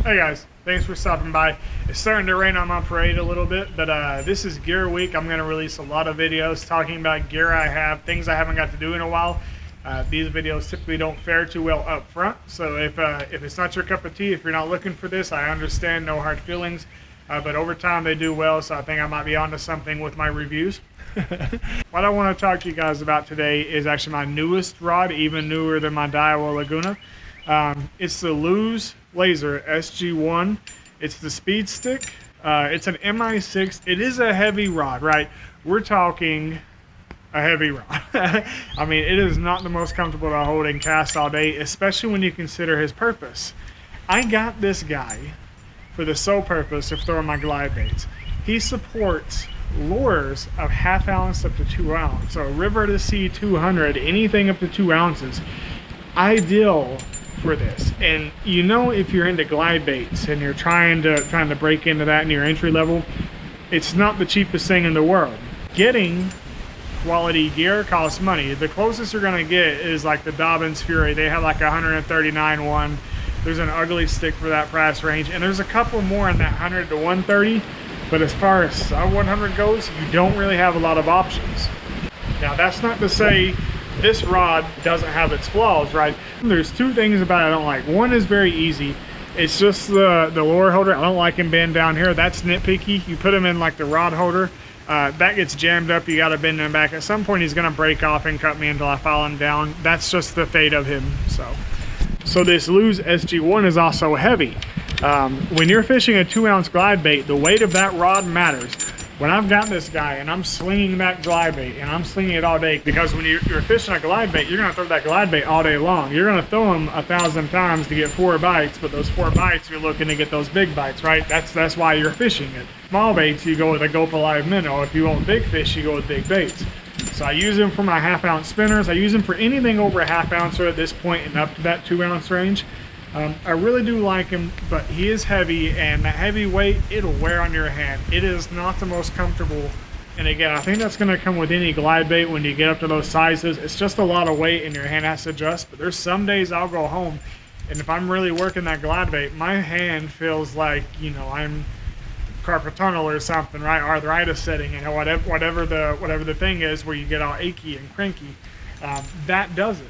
Hey guys, thanks for stopping by. It's starting to rain on my parade a little bit, but this is gear week. I'm going to release a lot of videos talking about gear I have, things I haven't got to do in a while. These videos typically don't fare too well up front, so if it's not your cup of tea, if you're not looking for this, I understand, no hard feelings. But over time they do well, so I think I might be onto something with my reviews. What I want to talk to you guys about today is actually my newest rod, even newer than my Daiwa Laguna. It's the Lews SG1. It's the Speed Stick. It's an MI6. It is a heavy rod, right? We're talking a heavy rod. I mean, it is not the most comfortable to hold and cast all day, especially when you consider his purpose. I got this guy for the sole purpose of throwing my glide baits. He supports lures of ½ ounce up to 2 ounce. So river to sea 200, anything up to 2 ounces. Ideal for this. And you know, if you're into glide baits and you're trying to break into that in your entry level, it's not the cheapest thing in the world. Getting quality gear costs money. The closest you're gonna get is like the Dobbins Fury. They have like a 139 one. There's an ugly stick for that price range, and there's a couple more in that 100 to 130. But as far as sub 100 goes, you don't really have a lot of options. Now that's not to say this rod doesn't have its flaws, right? There's two things about it I don't like. One is very easy. It's just the lure holder. I don't like him bend down here. That's nitpicky. You put him in like the rod holder, that gets jammed up. You got to bend him back. At some point he's going to break off and cut me until I fall him down. That's just the fate of him. So this Lews SG1 is also heavy. When you're fishing a 2 ounce glide bait, the weight of that rod matters. When I've got this guy and I'm slinging that glide bait and I'm slinging it all day, because when you're fishing a glide bait, you're going to throw that glide bait all day long. You're going to throw them 1,000 times to get 4 bites, but those 4 bites, you're looking to get those big bites, right? That's why you're fishing it. Small baits, you go with a Gopa Live minnow. If you want big fish, you go with big baits. So I use them for my ½ ounce spinners. I use them for anything over a ½ ounce at this point and up to that 2 ounce range. I really do like him, but he is heavy, and that heavy weight, it'll wear on your hand. It is not the most comfortable. And again, I think that's going to come with any glide bait when you get up to those sizes. It's just a lot of weight and your hand has to adjust. But there's some days I'll go home, and if I'm really working that glide bait, my hand feels like, you know, I'm carpal tunnel or something, right? Arthritis setting, you know, whatever the thing is where you get all achy and cranky. That does it.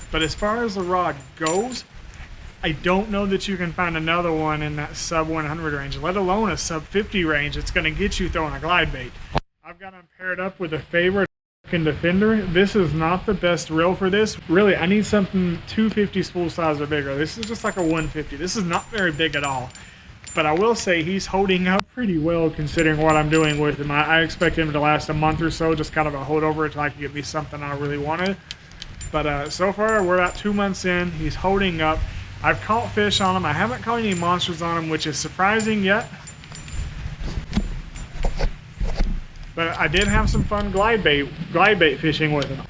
But as far as the rod goes, I don't know that you can find another one in that sub 100 range, let alone a sub 50 range. It's going to get you throwing a glide bait. I've got them paired up with a favorite Defender. This is not the best reel for this. Really, I need something 250 spool size or bigger. This is just like a 150. This is not very big at all. But I will say he's holding up pretty well considering what I'm doing with him. I expect him to last a month or so, just kind of a holdover until I can get me something I really wanted. But so far, we're about 2 months in. He's holding up. I've caught fish on him. I haven't caught any monsters on him, which is surprising yet. But I did have some fun glide bait fishing with him.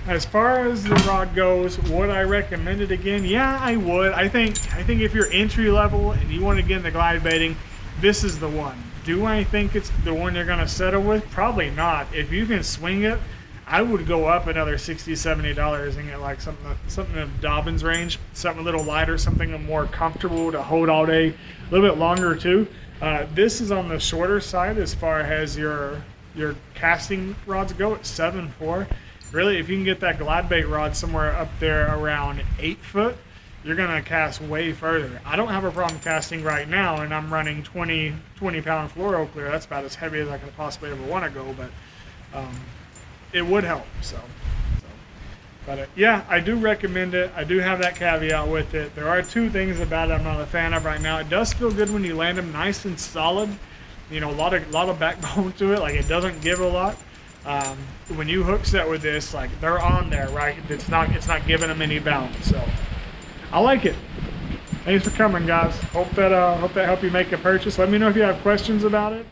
As far as the rod goes, would I recommend it again? Yeah, I would. I think if you're entry level and you want to get into glide baiting, this is the one. Do I think it's the one you're going to settle with? Probably not. If you can swing it, I would go up another $60, $70 and get like something in Dobbins range, something a little lighter, something more comfortable to hold all day, a little bit longer too. This is on the shorter side as far as your casting rods go. It's 7.4. Really, if you can get that glide bait rod somewhere up there around 8 foot, you're gonna cast way further. I don't have a problem casting right now, and I'm running 20 pound fluoro clear. That's about as heavy as I could possibly ever want to go, but it would help. But yeah, I do recommend it. I do have that caveat with it. There are 2 things about it I'm not a fan of right now. It does feel good when you land them nice and solid. You know, a lot of backbone to it. Like, it doesn't give a lot. When you hook set with this, like, they're on there, right? It's not giving them any bounce. So I like it. Thanks for coming, guys. Hope that helped you make a purchase. Let me know if you have questions about it.